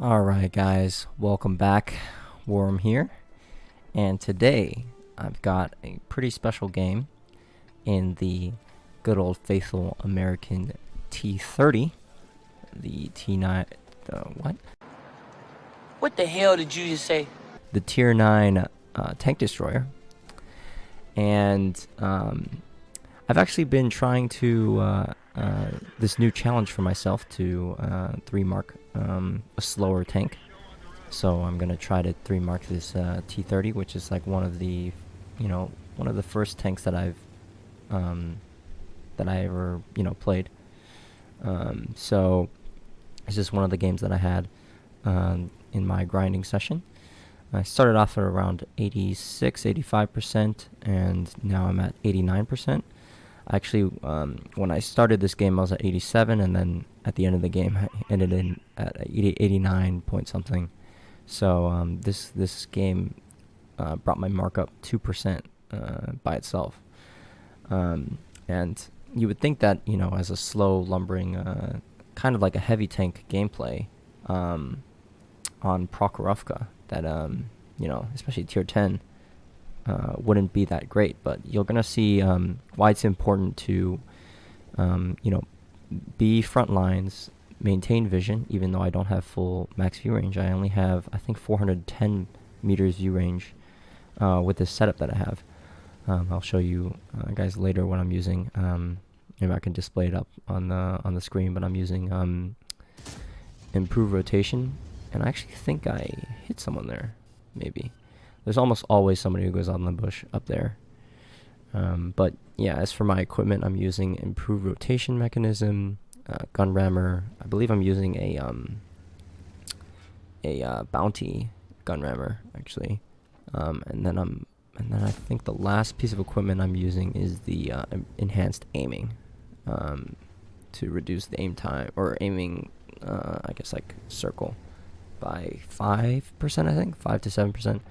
Alright guys, welcome back. Worm here, and today I've got a pretty special game in the good old faithful American T30, the T9, what? What the hell did you just say? The Tier 9 tank destroyer. And I've actually been trying to, this new challenge for myself to 3-mark a slower tank. So I'm gonna try to 3-mark this T30, which is like one of the first tanks that I ever played. So it's just one of the games that I had in my grinding session. I started off at around 85%, and now I'm at 89%. Actually, when I started this game, I was at 87, and then at the end of the game, I ended in at 89 point something. So this game brought my mark up 2% by itself. And you would think that, as a slow, lumbering, kind of like a heavy tank gameplay on Prokhorovka, that, especially tier 10, wouldn't be that great. But you're going to see why it's important to, be front lines, maintain vision, even though I don't have full max view range. I only have, I think, 410 meters view range with this setup that I have. I'll show you guys later what I'm using. Maybe I can display it up on the screen, but I'm using improved rotation, and I actually think I hit someone there. Maybe there's almost always somebody who goes on the bush up there. But yeah, as for my equipment, I'm using improved rotation mechanism, gun rammer. I believe I'm using a bounty gun rammer actually, and then I think the last piece of equipment I'm using is the enhanced aiming, to reduce the aim time, or aiming, I guess, like circle by 5%, I think 5 to 7%.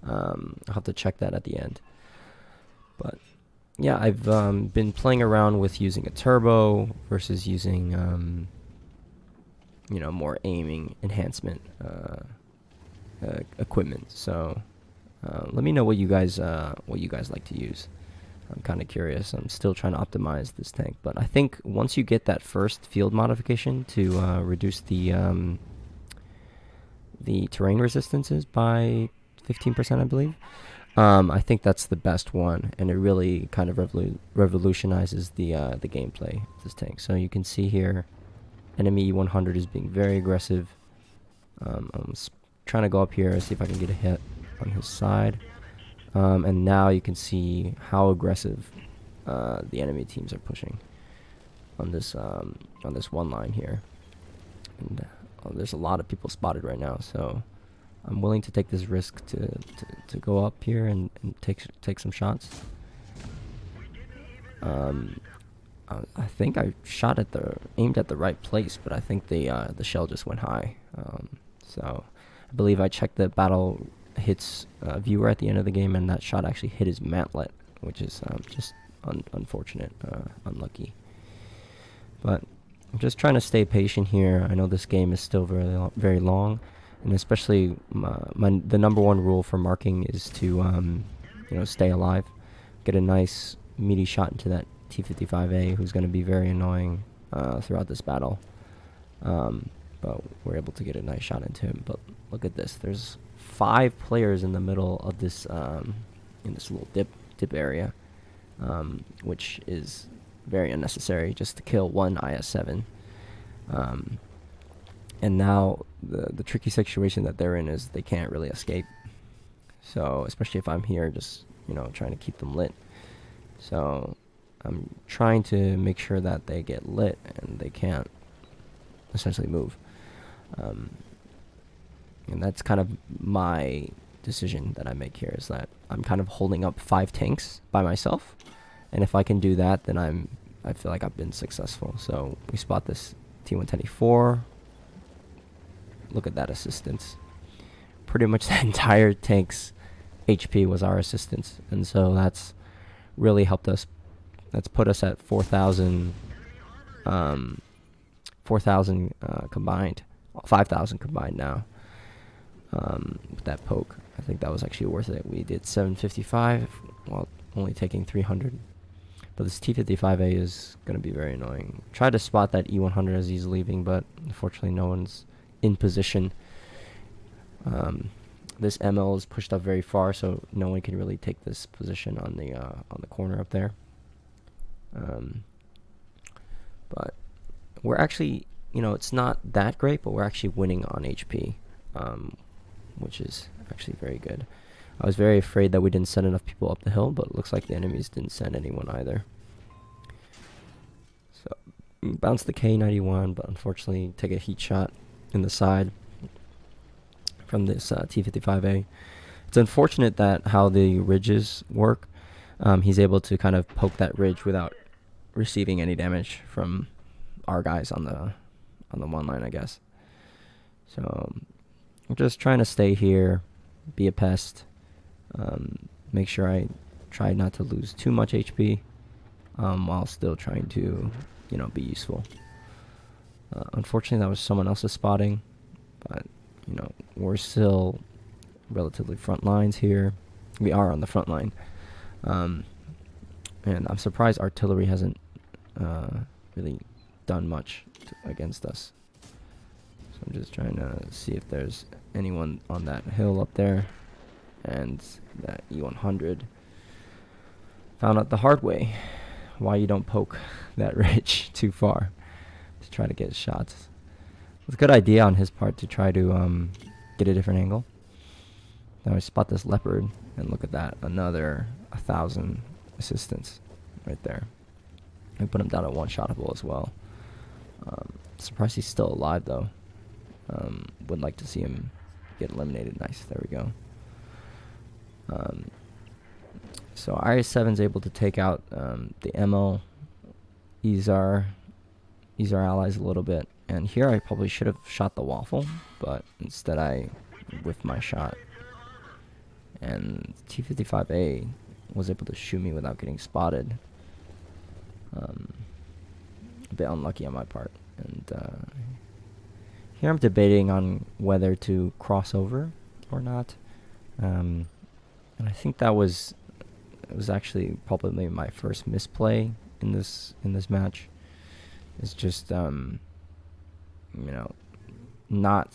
I'll have to check that at the end. But yeah, I've been playing around with using a turbo versus using more aiming enhancement equipment. So let me know what you guys like to use. I'm kind of curious. I'm still trying to optimize this tank, but I think once you get that first field modification to reduce the terrain resistances by 15%, I believe, I think that's the best one, and it really kind of revolutionizes the gameplay of this tank. So you can see here, enemy E100 is being very aggressive. I'm trying to go up here and see if I can get a hit on his side, and now you can see how aggressive the enemy teams are pushing on this one line here. And there's a lot of people spotted right now, so I'm willing to take this risk to go up here and take some shots. I think I aimed at the right place, but I think the shell just went high. So I believe I checked the battle hits viewer at the end of the game, and that shot actually hit his mantlet, which is just unfortunate, unlucky. But I'm just trying to stay patient here. I know this game is still very long, and especially the number one rule for marking is to stay alive, get a nice meaty shot into that T55A, who's going to be very annoying throughout this battle. But we're able to get a nice shot into him. But look at this. There's 5 players in the middle of this in this little dip area, which is very unnecessary, just to kill one IS-7. And now the tricky situation that they're in is they can't really escape. So especially if I'm here just trying to keep them lit. So I'm trying to make sure that they get lit and they can't essentially move. And that's kind of my decision that I make here, is that I'm kind of holding up 5 tanks by myself, and if I can do that, then I feel like I've been successful. So we spot this T124. Look at that assistance. Pretty much the entire tank's HP was our assistance, and so that's really helped us. That's put us at 4,000 combined 5,000 combined now. With that poke, I think that was actually worth it. We did 755 while only taking 300. But this T55A is going to be very annoying. Tried to spot that E100 as he's leaving, but unfortunately no one's in position. This ML is pushed up very far, so no one can really take this position on the corner up there. But we're actually, it's not that great, but we're actually winning on HP, which is actually very good. I was very afraid that we didn't send enough people up the hill, but it looks like the enemies didn't send anyone either. So, bounce the K91, but unfortunately take a heat shot in the side from this T55A. It's unfortunate that how the ridges work. He's able to kind of poke that ridge without receiving any damage from our guys on the one line, I guess. So I'm just trying to stay here, be a pest, make sure I try not to lose too much HP, while still trying to, be useful. Unfortunately, that was someone else's spotting, but we're still relatively front lines here. We are on the front line, and I'm surprised artillery hasn't really done much against us. So I'm just trying to see if there's anyone on that hill up there, and that E100 found out the hard way why you don't poke that ridge too far to try to get shots. It's a good idea on his part to try to get a different angle. Now I spot this leopard, and look at that, another 1,000 assistance right there. I put him down at one-shotable as well. Surprised he's still alive though. Would like to see him get eliminated. Nice, there we go. So IS-7's able to take out the MO, ease our allies a little bit. And here I probably should have shot the waffle, but instead I whiffed my shot. And T55A was able to shoot me without getting spotted. A bit unlucky on my part. And here I'm debating on whether to cross over or not. And I think it was actually probably my first misplay in this match. It's just not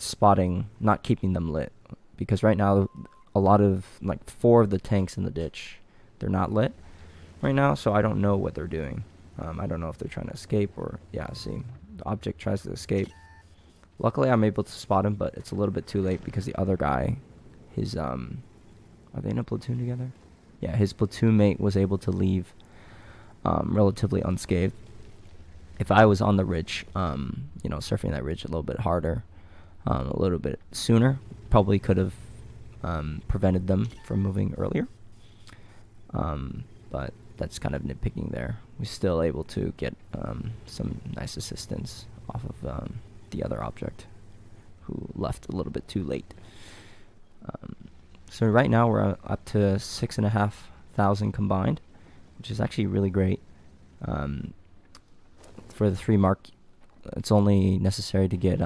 keeping them lit, because right now a lot of 4 of the tanks in the ditch, they're not lit right now, so I don't know what they're doing. I don't know if they're trying to escape or see, the object tries to escape. Luckily I'm able to spot him, but it's a little bit too late because the other guy, his are they in a platoon together? Yeah, his platoon mate was able to leave relatively unscathed. If I was on the ridge, surfing that ridge a little bit harder, a little bit sooner, probably could have prevented them from moving earlier. But that's kind of nitpicking there. We're still able to get some nice assistance off of the other object, who left a little bit too late. So right now we're up to 6,500 combined, which is actually really great. For the 3 mark, it's only necessary to get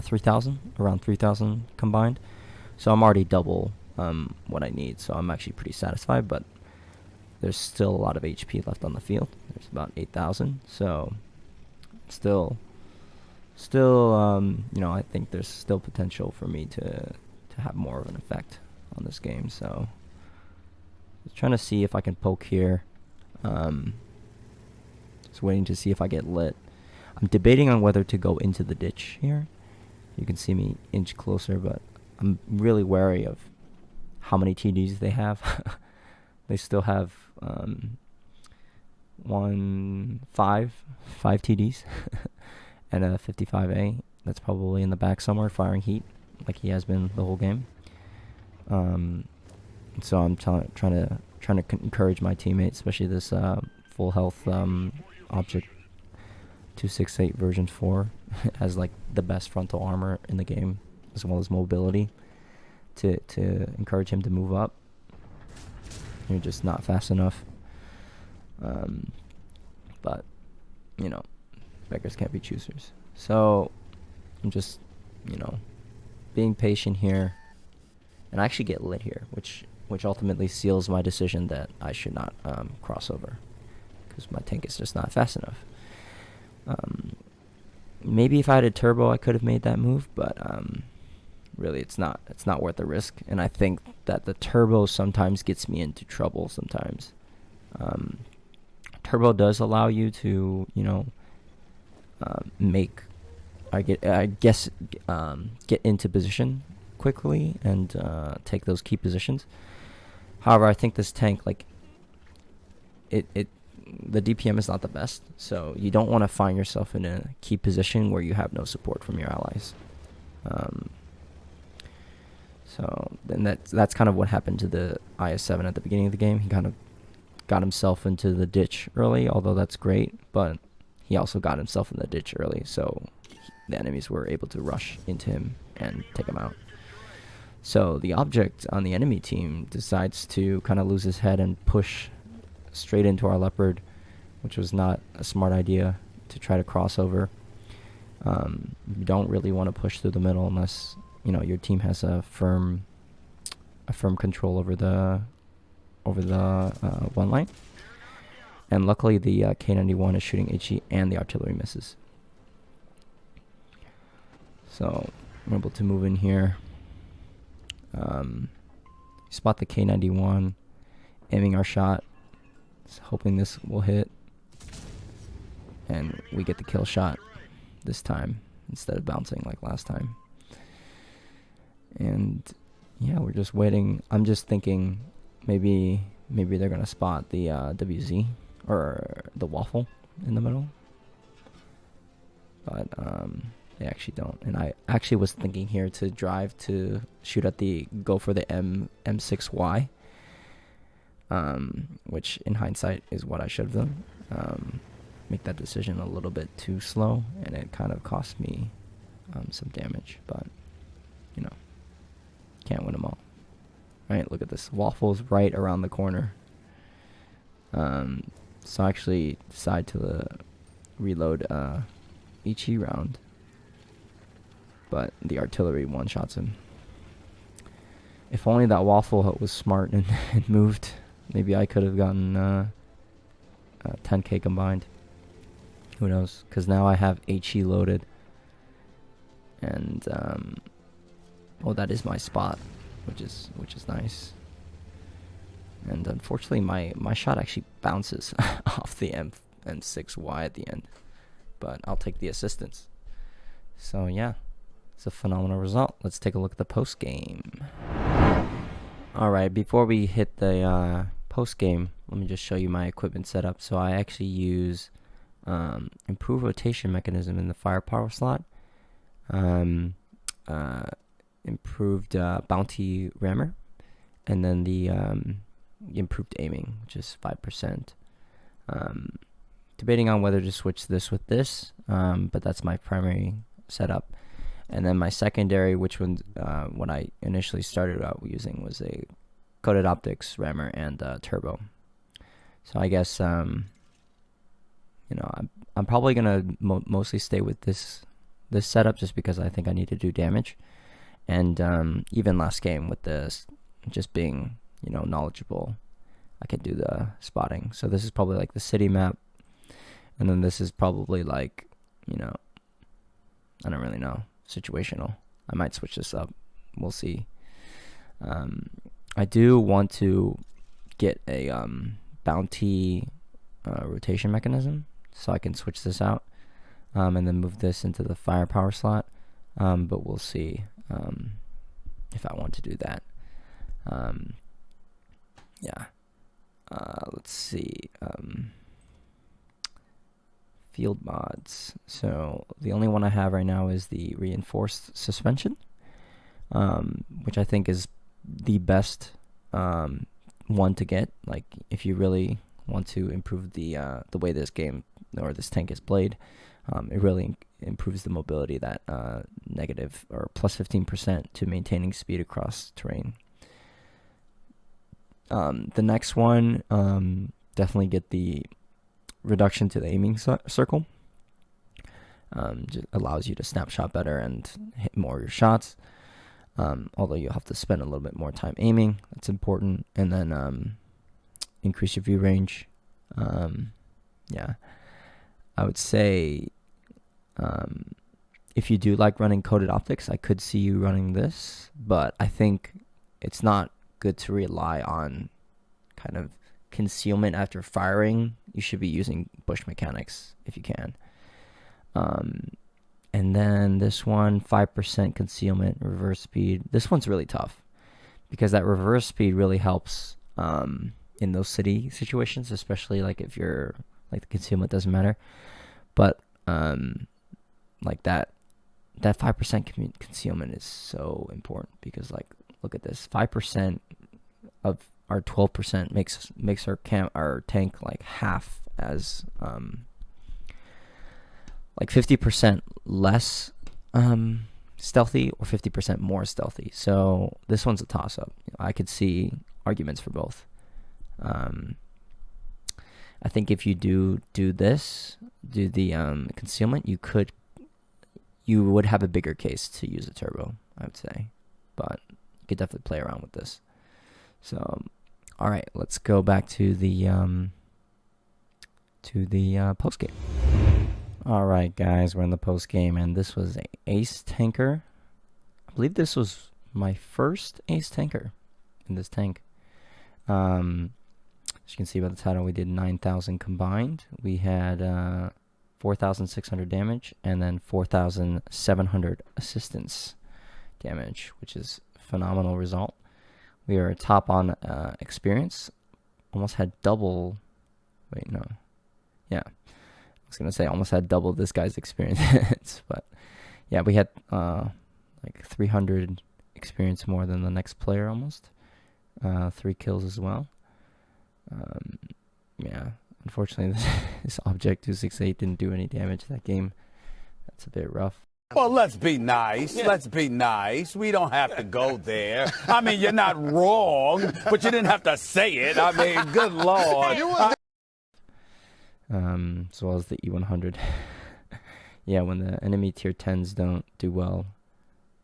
3,000, around 3,000 combined. So I'm already double what I need. So I'm actually pretty satisfied. But there's still a lot of HP left on the field. There's about 8,000. So still, I think there's still potential for me to have more of an effect on this game. So just trying to see if I can poke here. Just waiting to see if I get lit. I'm debating on whether to go into the ditch here. You can see me inch closer, but I'm really wary of how many TDs they have. They still have 5 TDs and a 55A that's probably in the back somewhere firing heat like he has been the whole game. So I'm trying to encourage my teammates, especially this full health object 268 version 4 has the best frontal armor in the game, as well as mobility, to encourage him to move up. You're just not fast enough. But beggars can't be choosers. So I'm just, you know, being patient here, and I actually get lit here, which ultimately seals my decision that I should not cross over because my tank is just not fast enough. Maybe if I had a turbo, I could have made that move, but really, it's not worth the risk. And I think that the turbo sometimes gets me into trouble. Sometimes, turbo does allow you to, make get into position quickly and take those key positions. However, I think this tank, like, it the DPM is not the best, so you don't want to find yourself in a key position where you have no support from your allies. So then that's kind of what happened to the IS-7 at the beginning of the game. He kind of got himself into the ditch early, although that's great, but he also got himself in the ditch early, so the enemies were able to rush into him and take him out. So the object on the enemy team decides to kind of lose his head and push straight into our leopard, which was not a smart idea to try to cross over. You don't really want to push through the middle unless your team has a firm control over the one line. And luckily, the K91 is shooting HE and the artillery misses. So I'm able to move in here. Spot the K91, aiming our shot, hoping this will hit, and we get the kill shot this time instead of bouncing like last time. And yeah, we're just waiting. I'm just thinking maybe they're gonna spot the WZ or the waffle in the middle, but they actually don't. And I actually was thinking here to drive to go for the M6Y, which in hindsight is what I should have done. Make that decision a little bit too slow, and it kind of cost me some damage, but can't win them all. Right, look at this. Waffle's right around the corner. So I actually decide to reload each round, but the artillery one-shots him. If only that waffle was smart and moved, maybe I could have gotten 10k combined. Who knows? Because now I have HE loaded, and that is my spot, which is nice. And unfortunately, my shot actually bounces off the M6Y at the end, but I'll take the assistance. So yeah, it's a phenomenal result. Let's take a look at the post game. All right, before we hit the post game, let me just show you my equipment setup. So I actually use improved rotation mechanism in the firepower slot, improved bounty rammer, and then the improved aiming, which is 5%. Debating on whether to switch this with this, but that's my primary setup. And then my secondary, which one when I initially started out using, was a coated optics rammer and turbo. So I guess I'm probably gonna mostly stay with this setup just because I think I need to do damage. And even last game with this just being knowledgeable, I could do the spotting. So this is probably like the city map, and then this is probably like I don't really know, situational. I might switch this up. We'll see. I do want to get a bounty rotation mechanism, so I can switch this out and then move this into the firepower slot. But we'll see if I want to do that. Yeah. Let's see. Field mods. So the only one I have right now is the reinforced suspension, which I think is the best one to get. Like, if you really want to improve the way this game or this tank is played, it really improves the mobility, that negative or plus 15% to maintaining speed across terrain. The next one, definitely get the reduction to the aiming circle. just allows you to snapshot better and hit more of your shots. Although you'll have to spend a little bit more time aiming. That's important. And then increase your view range. Yeah, I would say if you do like running coated optics, I could see you running this, but I think it's not good to rely on kind of concealment after firing. You should be using bush mechanics if you can. And then this one, 5% concealment, reverse speed. This one's really tough because that reverse speed really helps in those city situations, especially like if you're like the concealment doesn't matter. But like that 5% concealment is so important because like look at this, 5% of our 12% makes our tank like half as like 50% less stealthy or 50% more stealthy. So this one's a toss-up. I could see arguments for both. I think if you do the concealment, you would have a bigger case to use a turbo, I would say, but you could definitely play around with this. So, all right, let's go back to the post game. All right, guys, we're in the post game, and this was an ace tanker. I believe this was my first ace tanker in this tank. As you can see by the title, we did 9,000 combined. We had 4,600 damage and then 4,700 assistance damage, which is a phenomenal result. We are top on experience. Almost had double. Wait, no. Yeah. I was going to say almost had double this guy's experience. But yeah, we had like 300 experience more than the next player almost. 3 kills as well. Yeah, unfortunately, this object 268 didn't do any damage that game. That's a bit rough. Well, let's be nice. Yeah. Let's be nice. We don't have to go there. I mean, you're not wrong, but you didn't have to say it. I mean, good Lord. As well as the E100. Yeah, when the enemy tier 10s don't do well,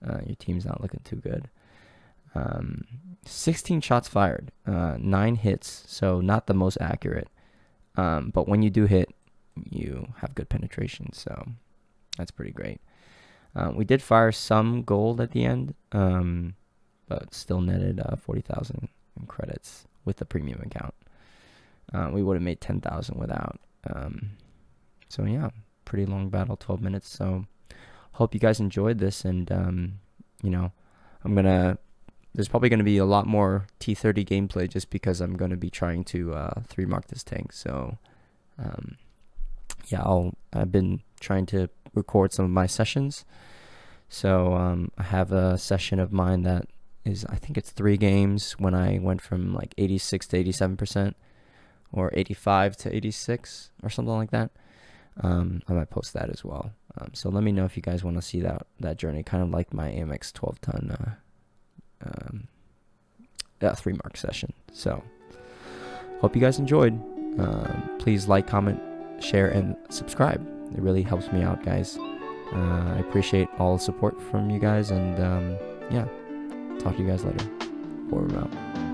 your team's not looking too good. 16 shots fired, 9 hits, so not the most accurate. But when you do hit, you have good penetration, so that's pretty great. We did fire some gold at the end, but still netted 40,000 in credits with the premium account. We would have made 10,000 without. So yeah, pretty long battle, 12 minutes. So hope you guys enjoyed this, and you know, there's probably going to be a lot more T30 gameplay just because I'm going to be trying to 3-mark this tank. So yeah, I've been trying to record some of my sessions. So I have a session of mine that is, I think it's 3 games when I went from like 86 to 87% or 85 to 86 or something like that. I might post that as well. So let me know if you guys want to see that journey, kind of like my AMX 12-ton 3-mark session. So hope you guys enjoyed. Please like, comment, share, and subscribe. It really helps me out, guys. I appreciate all the support from you guys, and yeah, talk to you guys later. Over and out.